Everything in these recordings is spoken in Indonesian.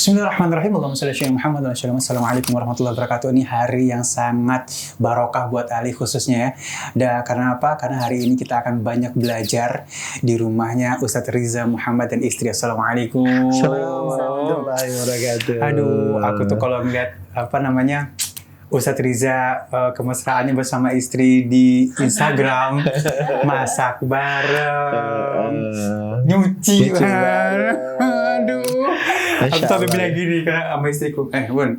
Bismillahirrahmanirrahim. Allahumma shalli ala Muhammad wa sallam. Assalamualaikum warahmatullahi wabarakatuh. Ini hari yang sangat barokah buat Ali khususnya ya. Dan karena apa? Karena hari ini kita akan banyak belajar di rumahnya Ustadz Riza Muhammad dan istri. Assalamualaikum. Warahmatullahi wabarakatuh. Aduh, aku tuh kalau ngeliat Ustadz Riza kemesraannya bersama istri di Instagram, masak bareng, nyuci bareng. Aduh, aku sampai bilang gini sama istriku, Bun,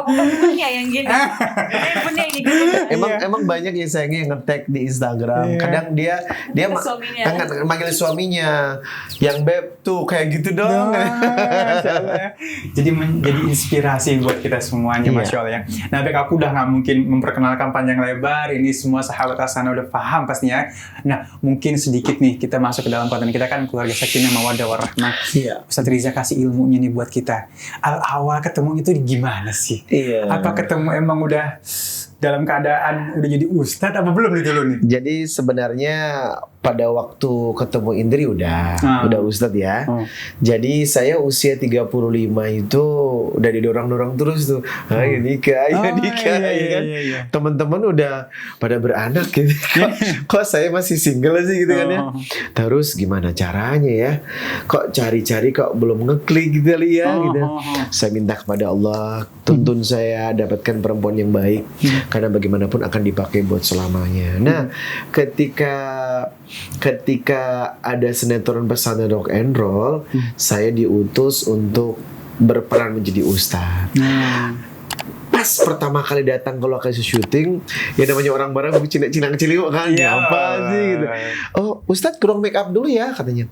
bukan punya yang gini. Punya yang gitu. Emang banyak yang sayangnya yang nge-tag di Instagram. Kadang dia manggil suaminya, yang beb tuh kayak gitu dong. Jadi menjadi inspirasi buat kita semuanya, Masya Allah ya. Nah, baik, aku udah nggak mungkin memperkenalkan panjang lebar. Ini semua sahabat Asana udah paham pastinya. Nah, mungkin sedikit nih kita masuk ke dalam konten kita kan keluarga Sakinah Mawaddah Warahmah. Iya. Ustadz Riza kasih ilmunya nih buat kita. Awal ketemu itu gimana sih? Iya. Apa ketemu emang udah dalam keadaan udah jadi ustadz apa belum nih dulu nih? Jadi sebenarnya pada waktu ketemu Indri udah ustadz ya. Jadi saya usia 35 itu udah didorong-dorong terus tuh. Ayo nikah, ya kan. Iya. Teman-teman udah pada beranak gitu. Kok saya masih single sih gitu kan ya. Terus gimana caranya ya? Kok cari-cari kok belum ngeklik gitu ya gitu. Saya minta kepada Allah, tuntun saya dapatkan perempuan yang baik. Karena bagaimanapun akan dipakai buat selamanya. Nah, ketika ada sinetron Pesantren Rock and Roll, saya diutus untuk berperan menjadi ustadz. Pas pertama kali datang ke lokasi syuting, ya namanya orang bareng cinang ciliwuk kan, apa sih gitu. Oh, ustadz kurang make up dulu ya katanya.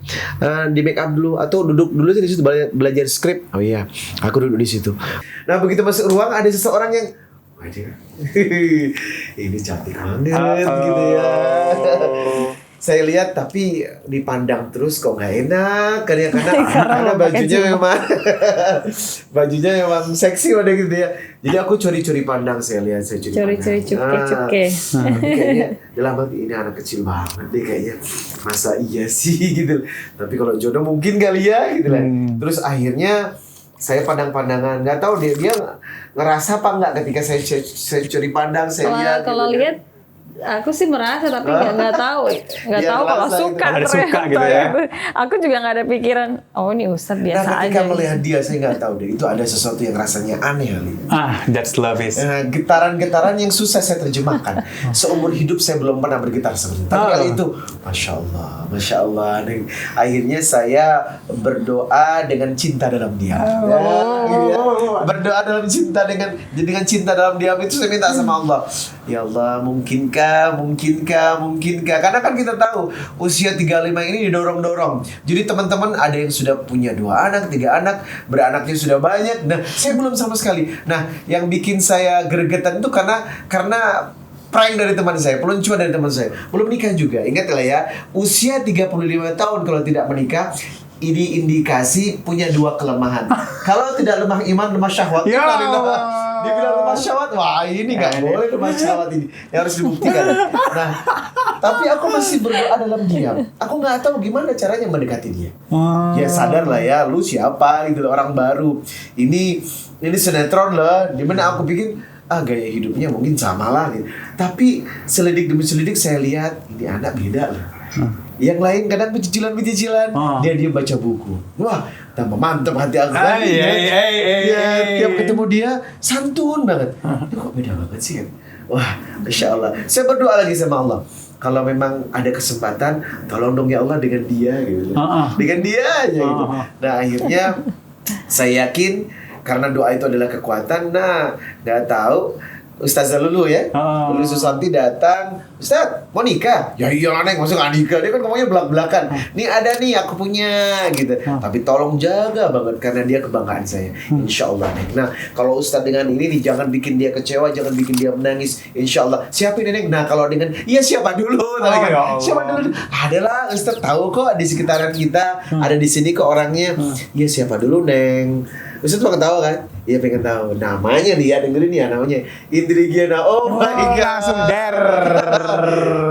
Di make up dulu atau duduk dulu di situ belajar skrip. Oh iya, aku duduk di situ. Nah, begitu masuk ruang ada seseorang yang ini cantik banget gitu ya. Saya lihat tapi dipandang terus kok nggak enak karena bajunya memang seksi pada gitu ya. Jadi aku curi-curi pandang, saya lihat saya curi cuke. Kayaknya dalam hati ini anak kecil banget deh kayaknya. Masa iya sih gitu. Tapi kalau jodoh mungkin kali ya gitu lah. Terus akhirnya saya pandang-pandangan, nggak tahu dia ngerasa apa nggak ketika saya curi pandang, saya lihat. Kalau lihat, aku sih merasa tapi nggak tahu kalau suka ada ternyata suka gitu ya. Aku juga nggak ada pikiran, oh ini ustadz biasa aja. Nah, ketika melihat dia, saya nggak tahu deh, itu ada sesuatu yang rasanya aneh kali. That's love is. Getaran-getaran yang susah saya terjemahkan. Seumur hidup saya belum pernah bergetar seperti itu. Tapi kali itu, masya Allah. Dan akhirnya saya berdoa dengan cinta dalam diam. Berdoa dalam cinta dengan cinta dalam diam itu saya minta sama Allah. Ya Allah, mungkinkah? Karena kan kita tahu usia 35 ini didorong-dorong. Jadi teman-teman ada yang sudah punya 2 anak, 3 anak, beranaknya sudah banyak. Nah, saya belum sama sekali. Nah, yang bikin saya gregetan itu karena prank dari teman saya, peluncuran dari teman saya. Belum nikah juga. Ingat lah ya, usia 35 tahun kalau tidak menikah, ini indikasi punya 2 kelemahan. Kalau tidak lemah iman, lemah syahwat. Dibilang lemah syahwat, wah ini nggak boleh lemah syahwat ini. Yang harus dibuktikan. Nah, tapi aku masih berdoa dalam diam. Aku nggak tahu gimana caranya mendekati dia. Ya sadar lah ya, lu siapa gitu, orang baru. Ini sinetron lah. Dimana aku bikin gaya hidupnya mungkin sama lah gitu. Tapi selidik demi selidik saya lihat ini anak beda lah. Yang lain kadang pecicilan dia baca buku. Wah, tambah mantap hati aku kan. Tiap ketemu dia santun banget. Ini kok beda banget sih kan. Wah, Masya Allah. Saya berdoa lagi sama Allah, kalau memang ada kesempatan, tolong dong ya Allah dengan dia gitu. Dengan dia aja gitu. Nah, akhirnya saya yakin karena doa itu adalah kekuatan. Nah, nggak tahu Ustazah Lulu ya, Lulu Susanti datang, Ustaz mau nikah? Ya iya Neng, masa gak nikah? Dia kan ngomongnya belak-belakan. Nih ada nih aku punya gitu. Tapi tolong jaga banget karena dia kebanggaan saya. Insya Allah Neng. Nah kalau Ustaz dengan ini nih, jangan bikin dia kecewa, jangan bikin dia menangis. Insya Allah. Siapa ini Neng? Nah kalau dengan, iya siapa dulu? Siapa dulu? Adalah Ustaz tahu kok di sekitaran kita, ada di sini kok orangnya. Iya siapa dulu Neng? Ustaz mau ketawa kan? Iya pengen tahu namanya dia, dengerin ya namanya Indri Giana. Oh my God, langsung der.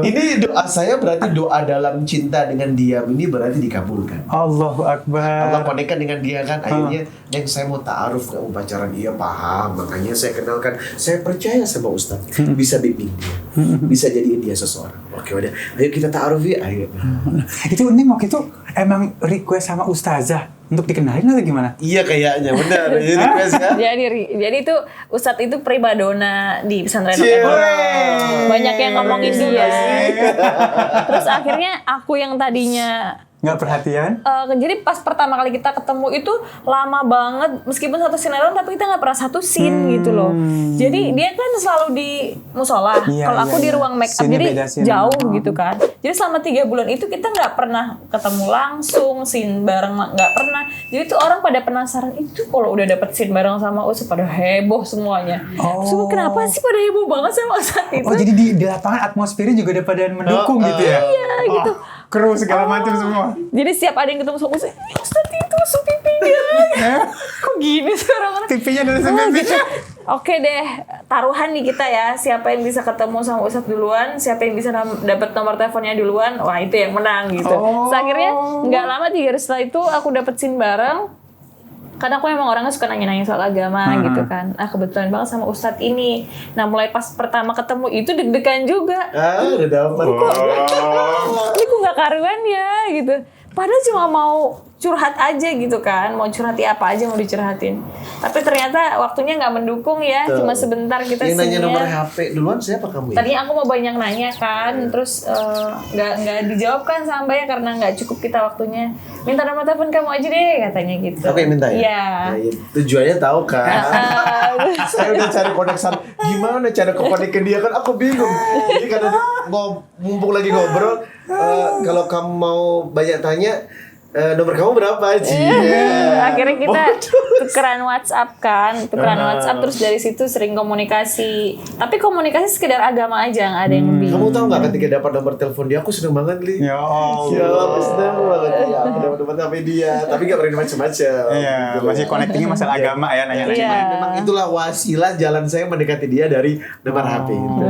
Ini doa saya berarti doa dalam cinta dengan diam ini berarti dikabulkan. Allahu Akbar. Allah konekkan dengan dia kan, akhirnya Neng saya mau ta'aruf, gak mau pacaran. Iya paham, makanya saya kenalkan, saya percaya sama Ustadz bisa bimbing dia, bisa jadiin dia seseorang. Oke udah, ayo kita ta'aruf ya, ayo. Itu Neng waktu itu emang request sama ustazah untuk dikenalin atau gimana? Iya kayaknya, benar. Jadi request kan? Jadi itu Ustadz itu primadona di pesantren Cie. banyak yang ngomongin dia. Terus akhirnya aku yang tadinya Nggak perhatian? jadi pas pertama kali kita ketemu itu lama banget, meskipun satu sinetron tapi kita nggak pernah satu scene gitu loh. Jadi dia kan selalu di musola, Iya, kalau aku iya, di iya. ruang make up, Scene-nya jadi beda scene. jauh gitu kan. Jadi selama 3 bulan itu kita nggak pernah ketemu langsung, scene bareng nggak pernah. Jadi tuh orang pada penasaran, itu kalau udah dapet scene bareng sama Ustadz pada heboh semuanya. Oh. So, kenapa sih pada heboh banget sama Ustadz itu? Oh jadi di lapangan atmosfernya juga ada pada mendukung gitu ya? Iya gitu. Kru segala macam semua. Jadi setiap ada yang ketemu sama Ustadz, Ustadz itu masuk pipinya. Kok gini sih orang-orang? TV-nya dari Oh, sini. gitu. Oke deh, taruhan nih kita ya. Siapa yang bisa ketemu sama Ustadz duluan, siapa yang bisa dapat nomor teleponnya duluan, wah itu yang menang gitu. Oh. Terus akhirnya nggak lama 3 hari setelah itu aku dapet scene bareng. Karena aku emang orangnya suka nanya-nanya soal agama gitu kan. Kebetulan banget sama Ustadz ini. Nah mulai pas pertama ketemu itu deg-degan juga. Udah dapat. Ini kok nggak karuan ya gitu. Padahal cuma mau curhat aja gitu kan, mau curhati apa aja mau dicurhatin. Tapi ternyata waktunya nggak mendukung ya, Tuh. cuma sebentar kita Yang nanya scene-nya. nomor HP duluan siapa kamu ya? Tadinya aku mau banyak nanya kan, terus nggak dijawab kan sama Mbak ya karena nggak cukup kita waktunya. Minta nomor telepon kamu aja deh katanya gitu. Aku yang minta ya? Iya. Nah, ya, tujuannya tahu kan? Saya udah cari koneksan, gimana cara konek ke dia kan aku bingung. Jadi karena mumpung lagi ngobrol, kalau kamu mau banyak tanya, nomor kamu berapa Ci? Akhirnya kita tukeran WhatsApp kan, WhatsApp terus dari situ sering komunikasi. Tapi komunikasi sekedar agama aja, nggak ada yang lebih. Kamu tahu nggak ketika dapat nomor telepon dia, aku seneng banget Li. Ya Allah. Ya Allah, seneng banget ya. Aku dapat nomor HP dia, tapi nggak berani macam-macam. Iya, Gitu. masih connectingnya masalah agama ya nanya-nanya. Iya. Memang itulah wasilah jalan saya mendekati dia dari nomor HP itu.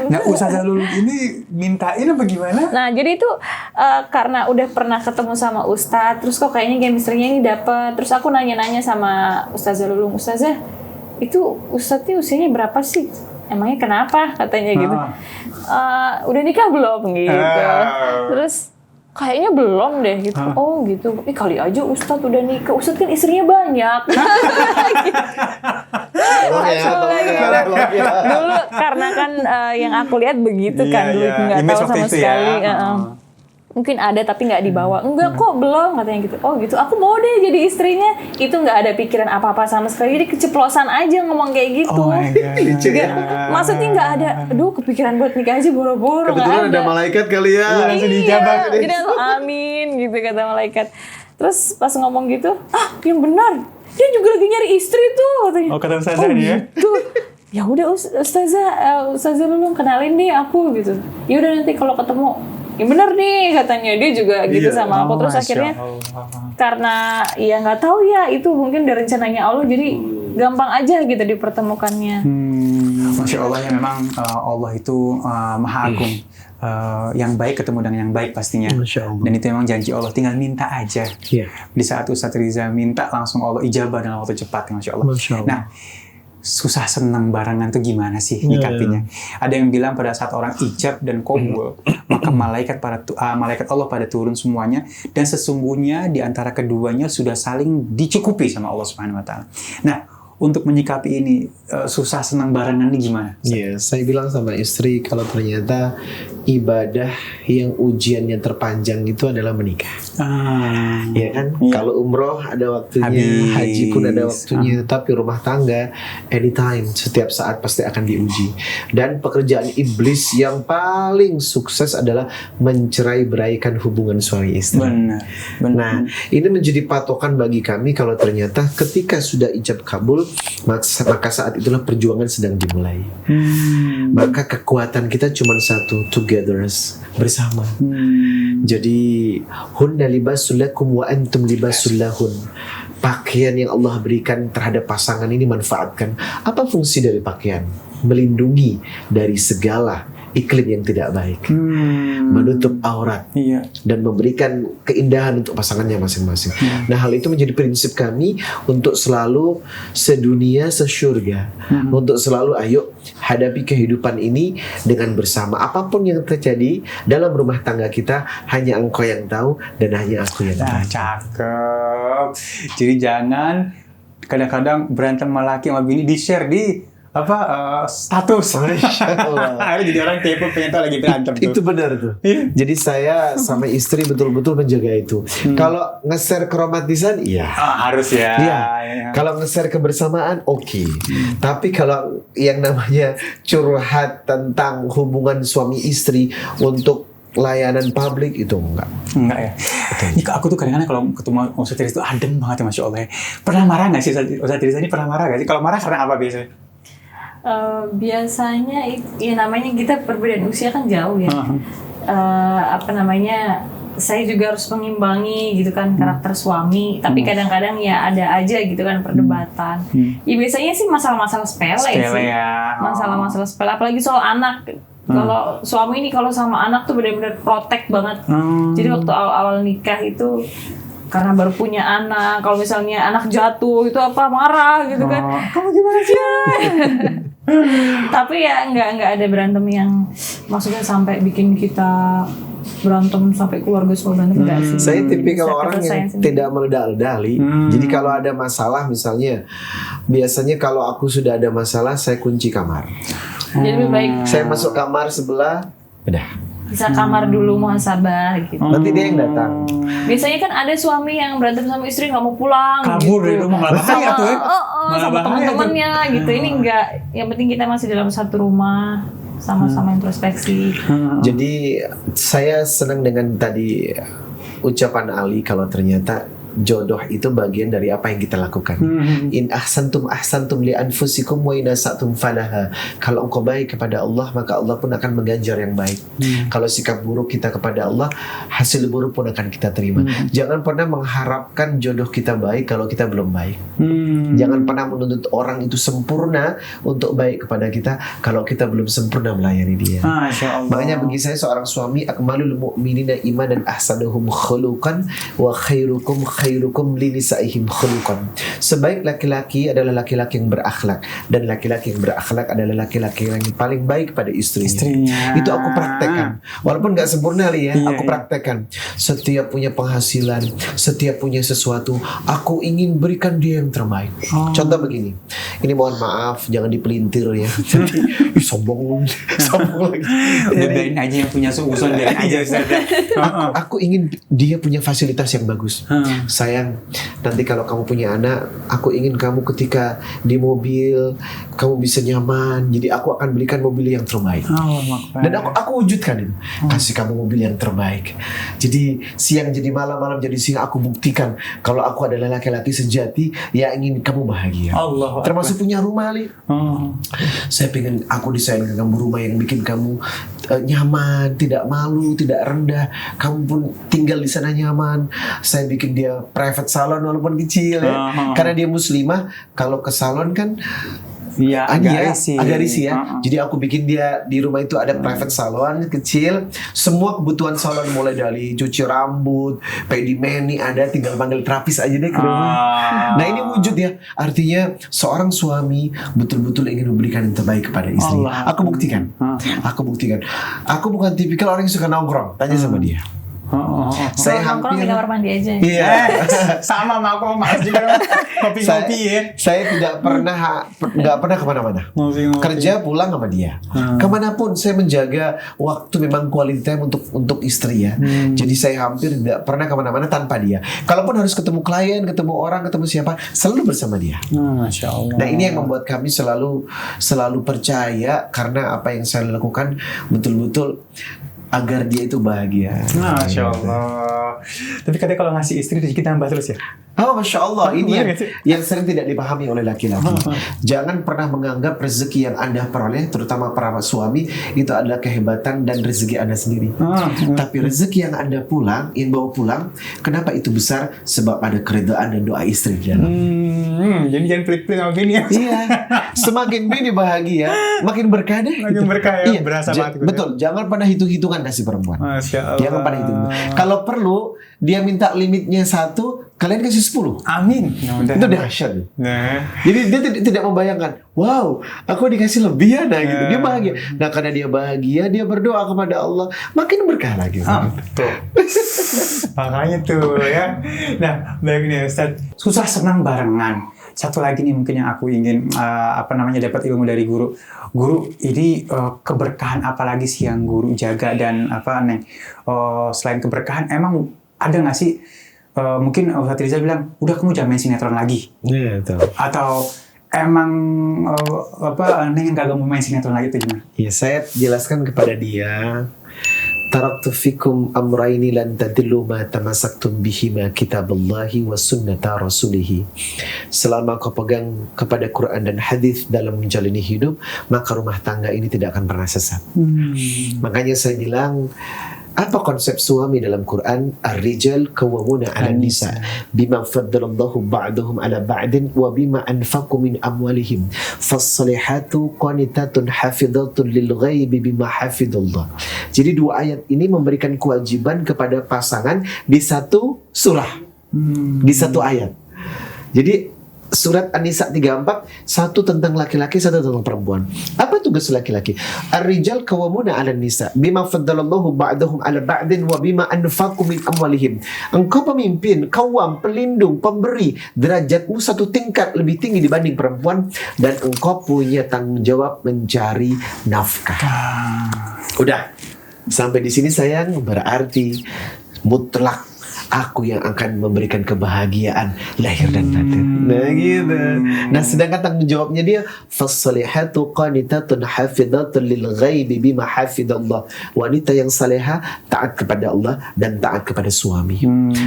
Nah Ustazah Lulu ini mintain apa gimana? Nah jadi itu karena udah pernah ketemu sama Ustadz, terus kok kayaknya chemistry-nya ini dapet. Terus aku nanya-nanya sama Ustazah Lulung, Ustazah itu Ustadznya usianya berapa sih? Emangnya kenapa? Katanya gitu. Udah nikah belum? Gitu. Terus kayaknya belum deh gitu. Oh gitu. Kali aja Ustadz udah nikah. Ustadz kan istrinya banyak. Dulu karena kan yang aku lihat begitu kan dulu nggak tahu sama sekali. Mungkin ada tapi nggak dibawa. Enggak kok belum katanya gitu. Oh gitu. Aku mau deh jadi istrinya. Itu nggak ada pikiran apa-apa sama sekali. Jadi keceplosan aja ngomong kayak gitu. Oh my God. Maksudnya nggak ada. Aduh kepikiran buat nikah aja boro-boro. Kebetulan ada malaikat kali ya. Langsung dijabah. Jadi langsung amin gitu kata malaikat. Terus pas ngomong gitu, yang benar. Dia juga lagi nyari istri tuh katanya. Oh kata Ustazah nih ya. Gitu. Ya udah Ustazah Lulung kenalin deh aku gitu. Ya udah nanti kalau ketemu ya bener nih katanya dia juga gitu sama aku. Terus Masya akhirnya Allah. karena ya nggak tahu ya itu mungkin dari rencananya Allah jadi gampang aja gitu dipertemukannya. Masya Allah ya memang Allah itu maha agung. Yang baik ketemu dengan yang baik pastinya. Masya Allah. Dan itu memang janji Allah, tinggal minta aja. Iya. Di saat Ustadz Riza minta langsung Allah ijabah dalam waktu cepat. Masya Allah. Masya Allah. Nah susah senang barengan tuh gimana sih nyikapinya? Ada yang bilang pada saat orang ijab dan qabul, maka malaikat Allah pada turun semuanya dan sesungguhnya di antara keduanya sudah saling dicukupi sama Allah Subhanahu wa taala. Nah, untuk menyikapi ini susah senang barengan ini gimana? Iya, saya bilang sama istri kalau ternyata ibadah yang ujiannya terpanjang itu adalah menikah. Ya kan? Iya. Kalau umroh ada waktunya, Habis. haji pun ada waktunya, tapi rumah tangga anytime, setiap saat pasti akan diuji. Dan pekerjaan iblis yang paling sukses adalah mencerai-beraikan hubungan suami istri. Benar. Nah, ini menjadi patokan bagi kami kalau ternyata ketika sudah ijab kabul, maka saat itulah perjuangan sedang dimulai. Maka kekuatan kita cuma satu, togetherness, bersama. Jadi hunna libasul lakum wa antum libasul lahun. pakaian yang Allah berikan terhadap pasangan ini manfaatkan. Apa fungsi dari pakaian? Melindungi dari segala iklim yang tidak baik, menutup aurat, dan memberikan keindahan untuk pasangannya masing-masing. Nah, hal itu menjadi prinsip kami untuk selalu sedunia sesyurga, untuk selalu ayo hadapi kehidupan ini dengan bersama. Apapun yang terjadi dalam rumah tangga kita, hanya engkau yang tahu dan hanya aku yang tahu. Cakep. Jadi jangan kadang-kadang berantem sama laki sama bini di-share di status. Akhirnya jadi orang kepo pengen tahu lagi berantem tuh. Itu benar tuh. Jadi saya sama istri betul-betul menjaga itu. Kalau nge-share keromantisan, iya. Harus ya. Iya. Kalau nge-share kebersamaan, oke. Tapi kalau yang namanya curhat tentang hubungan suami istri untuk layanan publik itu enggak ya. Ini aku tuh kadang-kadang kalau ketemu Ustaz Tirza itu adem banget ya, Masya Allah ya. Pernah marah nggak sih Ustaz Tirza ini? Pernah marah nggak sih? Kalau marah karena apa biasanya? Biasanya ya namanya kita perbedaan usia kan jauh ya. Saya juga harus mengimbangi gitu kan karakter suami, tapi kadang-kadang ya ada aja gitu kan perdebatan. Ya biasanya sih masalah-masalah sepele sih. Ya. Masalah-masalah sepele, apalagi soal anak. Kalau suami ini kalau sama anak tuh benar-benar protek banget. Jadi waktu awal-awal nikah itu karena baru punya anak, kalau misalnya anak jatuh itu marah gitu kan. Kamu gimana sih? Tapi ya nggak ada berantem yang maksudnya sampai bikin kita berantem sampai keluarga semua berantem enggak sih. Saya tipikal orang yang tidak meledak-ledali. Jadi kalau ada masalah misalnya, biasanya kalau aku sudah ada masalah saya kunci kamar. Jadi lebih baik saya masuk kamar sebelah, udah. Bisa kamar dulu muhasabah gitu. Nanti dia yang datang. Biasanya kan ada suami yang berantem sama istri nggak mau pulang, kabur gitu. Dari rumah malah bahaya tuh ya. Sama teman-temannya gitu. Ini enggak. Yang penting kita masih dalam satu rumah, sama-sama introspeksi. Jadi saya senang dengan tadi ucapan Ali kalau ternyata jodoh itu bagian dari apa yang kita lakukan. In ahsantum li anfusikum wa in asatum falaha. Kalau engkau baik kepada Allah, maka Allah pun akan mengganjar yang baik. Kalau sikap buruk kita kepada Allah, hasil buruk pun akan kita terima. Jangan pernah mengharapkan jodoh kita baik kalau kita belum baik. Jangan pernah menuntut orang itu sempurna untuk baik kepada kita kalau kita belum sempurna melayani dia. Makanya bagi saya seorang suami, akmalul mu'minina imanan ahsanuhum khuluqan wa khairukum linisaihim khuluqan. Sebaik laki-laki adalah laki-laki yang berakhlak, dan laki-laki yang berakhlak adalah laki-laki yang paling baik pada istrinya. Itu aku praktekkan. Walaupun gak sempurna ya, aku praktekkan. Setiap punya penghasilan, setiap punya sesuatu, aku ingin berikan dia yang terbaik. Contoh begini. Ini mohon maaf, jangan dipelintir ya. Jadi sombong lagi. Biarin aja yang punya seuson, biarin aja. Aku ingin dia punya fasilitas yang bagus. Sayang, nanti kalau kamu punya anak, aku ingin kamu ketika di mobil kamu bisa nyaman. Jadi aku akan belikan mobil yang terbaik. Dan aku wujudkan itu. Kasih kamu mobil yang terbaik. Jadi siang jadi malam, malam jadi siang, aku buktikan kalau aku adalah laki-laki sejati yang ingin kamu bahagia. Termasuk punya rumah, Ali. Saya pengen aku desainkan kamu rumah yang bikin kamu nyaman, tidak malu, tidak rendah. Kamu pun tinggal di sana nyaman. Saya bikin dia private salon walaupun kecil ya. Karena dia muslimah, kalau ke salon kan agak risih ya. Jadi aku bikin dia di rumah itu ada private salon kecil, semua kebutuhan salon mulai dari cuci rambut, pedi-mani ada, tinggal panggil terapis aja deh ke rumah. Nah ini wujud ya. Artinya seorang suami betul-betul ingin memberikan yang terbaik kepada istri. Aku buktikan. Aku bukan tipikal orang yang suka nongkrong. Tanya sama dia. Saya hampir di kamar mandi aja. Iya. Sama sama aku, malas juga kopi-kopi ya. Saya tidak pernah kemana-mana. Kerja pulang sama dia. Kemanapun saya menjaga waktu, memang quality time untuk istri ya. Jadi saya hampir tidak pernah kemana-mana tanpa dia. Kalaupun harus ketemu klien, ketemu orang, ketemu siapa, selalu bersama dia. Masya Allah. Nah ini yang membuat kami selalu percaya, karena apa yang saya lakukan betul-betul agar dia itu bahagia. Masya Allah. Tapi katanya kalau ngasih istri rezeki tambah terus ya? Oh, Masya Allah. Ini Benar yang, nggak sih? yang sering tidak dipahami oleh laki-laki. Jangan pernah menganggap rezeki yang Anda peroleh, terutama para suami, itu adalah kehebatan dan rezeki Anda sendiri. Tapi rezeki yang Anda yang bawa pulang, kenapa itu besar? Sebab ada keridhaan dan doa istri di dalam. Jadi jangan pelit-pelit sama bini ya. Iya, semakin bini bahagia, makin berkah deh. Makin berkah ya, Iya, berasa banget. betul. Jangan pernah hitung-hitungan kasih perempuan. Masya Allah. Jangan pernah hitung. Kalau perlu dia minta limitnya 1, kalian kasih 10. Amin. Itu dahsyat. Nah, Jadi dia tidak membayangkan, wow, aku dikasih lebih ya, nah gitu. Dia bahagia. Nah, karena dia bahagia, dia berdoa kepada Allah, makin berkah lagi. tuh. Makanya tuh ya. Nah, baik nih Ustaz. Susah senang barengan. Satu lagi nih mungkin yang aku ingin dapat ilmu dari guru. Guru, ini keberkahan apa lagi sih yang guru jaga dan selain keberkahan emang ada nggak sih mungkin Ustaz Riza bilang udah kamu jangan main sinetron lagi. Iya, betul. Atau emang Neng yang kagak mau main sinetron lagi itu gimana? Ya, saya jelaskan kepada dia, taraktu fikum amraini lan tadillu ma tamassaktum bihima kitaballahi wa sunnata rasulih. Selama kau pegang kepada Quran dan hadis dalam menjalani hidup, maka rumah tangga ini tidak akan pernah sesat. Makanya saya bilang, apa konsep suami dalam Quran? Ar-rijal qawwamuna 'alan nisa bima faddalallahu ba'dahum 'ala ba'din wa bima anfaqu min amwalihim fas-salihatu qanitatun hafizatun lil ghaibi bima hafidallah. Jadi 2 ayat ini memberikan kewajiban kepada pasangan di satu surah, di satu ayat. Jadi surat An-Nisa 34, 1 tentang laki-laki, 1 tentang perempuan. Apa tugas laki-laki? Ar-rijal qawwamuna 'alan nisa bima faddalallahu ba'dahum 'ala ba'din wa bima anfaqu min amwalihim. Engkau pemimpin, qawwam, pelindung, pemberi, derajatmu 1 tingkat lebih tinggi dibanding perempuan, dan engkau punya tanggung jawab mencari nafkah. Udah. Sampai di sini sayang, berarti mutlak aku yang akan memberikan kebahagiaan lahir dan batin. Nah gitu. Nah, sedangkan tanggung jawabnya dia, fassalihatu qanitatun hafizatun lil ghaibi bima hafidallah. Wanita yang saleha taat kepada Allah dan taat kepada suami.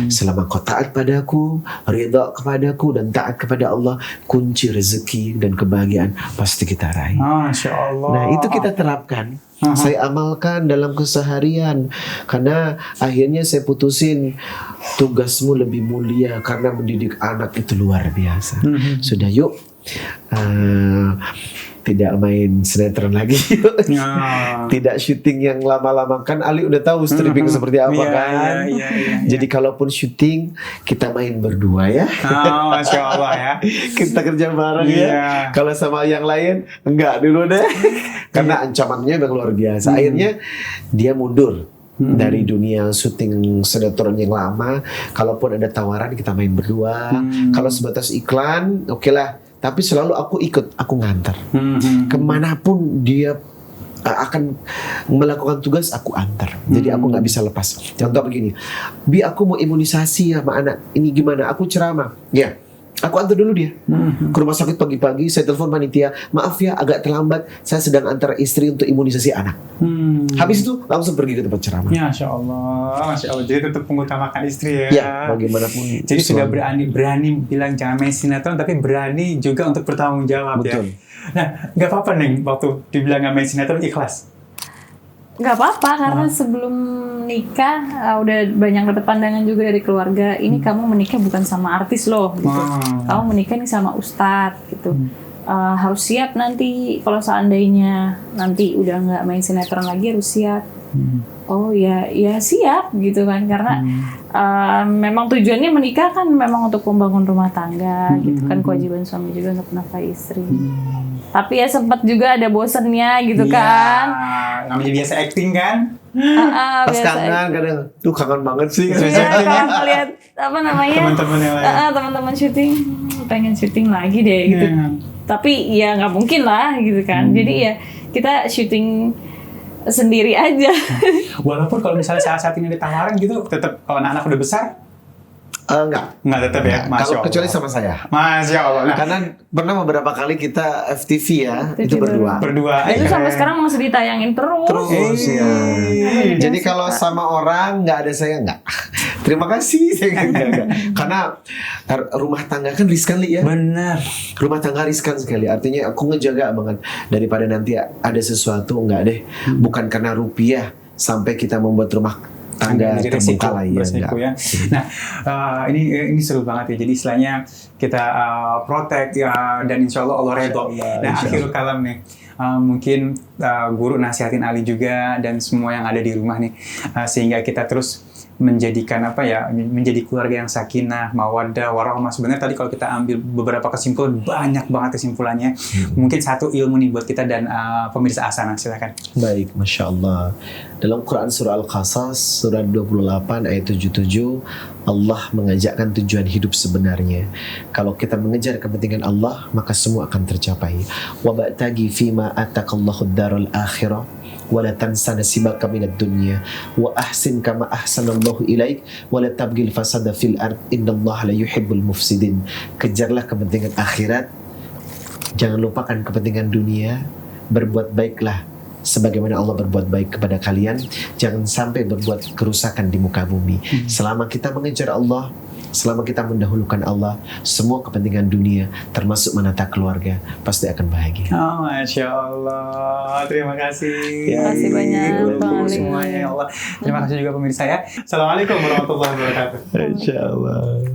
Selama kau taat padaku, ridha kepadaku dan taat kepada Allah, kunci rezeki dan kebahagiaan pasti kita raih. Masya Allah. Nah, itu kita terapkan. Saya amalkan dalam keseharian, karena akhirnya saya putusin tugasmu lebih mulia karena mendidik anak itu luar biasa. Sudah, yuk tidak main sinetron lagi. Tidak syuting yang lama-lama, kan Ali udah tahu stripping seperti apa kan. Jadi kalaupun syuting kita main berdua ya. Masya Allah ya. Kita kerja bareng ya. Kalau sama yang lain enggak dulu deh. Karena ancamannya memang luar biasa. Akhirnya dia mundur dari dunia syuting sinetron yang lama. Kalaupun ada tawaran kita main berdua. Kalau sebatas iklan, oke lah. Tapi selalu aku ikut, aku ngantar. Kemanapun dia akan melakukan tugas, aku antar. Jadi aku nggak bisa lepas. Contoh begini, Bi, aku mau imunisasi sama anak. Ini gimana? Aku ceramah. Ya, aku antar dulu dia ke rumah sakit pagi-pagi. Saya telepon panitia, maaf ya agak terlambat, saya sedang antar istri untuk imunisasi anak. Habis itu langsung pergi ke tempat ceramah. Masya Allah. Jadi tetap mengutamakan istri ya. Ya, bagaimanapun. Jadi sudah berani bilang jangan main sinetron, tapi berani juga untuk bertanggung jawab. Betul. Ya. Nah, nggak apa-apa Neng, waktu dibilang nggak main sinetron ikhlas. Nggak apa-apa, karena sebelum nikah udah banyak dapat pandangan juga dari keluarga. Ini kamu menikah bukan sama artis loh, gitu. Kamu menikah nih sama ustadz, gitu. Harus siap nanti kalau seandainya nanti udah nggak main sinetron lagi, harus siap. Oh ya siap gitu kan, karena memang tujuannya menikah kan memang untuk membangun rumah tangga, gitu kan, kewajiban suami juga untuk menafkahi istri. Tapi ya sempat juga ada bosennya gitu kan. Namanya biasa acting kan. Pas kangen kadang, tuh kangen banget sih. Iya, kalau lihat apa namanya Teman-teman yang lain. teman-teman syuting, pengen syuting lagi deh gitu. Tapi ya nggak mungkin lah gitu kan. Jadi ya kita syuting sendiri aja. Walaupun kalau misalnya saat ini ada tawaran gitu, tetap kalau anak-anak udah besar. Nggak tetap ya. Kalau kecuali sama saya. Masya Allah. Nah, Karena pernah beberapa kali kita FTV ya, itu berdua. Itu sampai sekarang masih ditayangin terus. Ya. Jadi kalau sama orang nggak ada saya nggak. Terima kasih. Saya enggak. Karena rumah tangga kan riskan Li ya. Benar. Rumah tangga riskan sekali. Artinya aku ngejaga banget daripada nanti ada sesuatu enggak deh. Bukan karena rupiah sampai kita membuat rumah tangga Jadi resiko, terbengkalai ya. beresiko ya. Nah, ini seru banget ya. Jadi istilahnya kita protect ya, dan insya Allah redho. Nah, akhirul kalam nih. Mungkin guru nasihatin Ali juga dan semua yang ada di rumah nih, sehingga kita terus menjadikan menjadi keluarga yang sakinah, mawaddah, warahmah. Sebenarnya tadi kalau kita ambil beberapa kesimpulan, banyak banget kesimpulannya. Mungkin satu ilmu nih buat kita dan pemirsa Asana, silakan. Baik, Masya Allah. Dalam Quran Surah Al-Qasas, Surah 28 ayat 77, Allah mengajakkan tujuan hidup sebenarnya. Kalau kita mengejar kepentingan Allah, maka semua akan tercapai. وَبَأْتَغِ فِيمَا أَتَاكَ اللَّهُ الدَّارَ الْآخِرَةَ وَلَا تَنْسَ نَصِيبَكَ مِنَ الدُّنْيَا وَأَحْسِنْ كَمَا أَحْسَنَ اللَّهُ إِلَيْكَ وَلَا تَبْغِ الْفَسَادَ فِي الْأَرْضِ إِنَّ اللَّهَ لَا يُحِبُّ الْمُفْسِدِينَ. Kejarlah kepentingan akhirat, jangan lupakan kepentingan dunia, berbuat baiklah sebagaimana Allah berbuat baik kepada kalian, jangan sampai berbuat kerusakan di muka bumi. Selama kita mengejar Allah, selama kita mendahulukan Allah, semua kepentingan dunia termasuk menata keluarga pasti akan bahagia. Oh, Masya Allah. Terima kasih. Terima kasih banyak, Bang Ali. Semuanya ya Allah. Terima kasih juga pemirsa ya. Assalamualaikum warahmatullahi wabarakatuh. Insya Allah.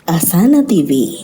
Asana TV.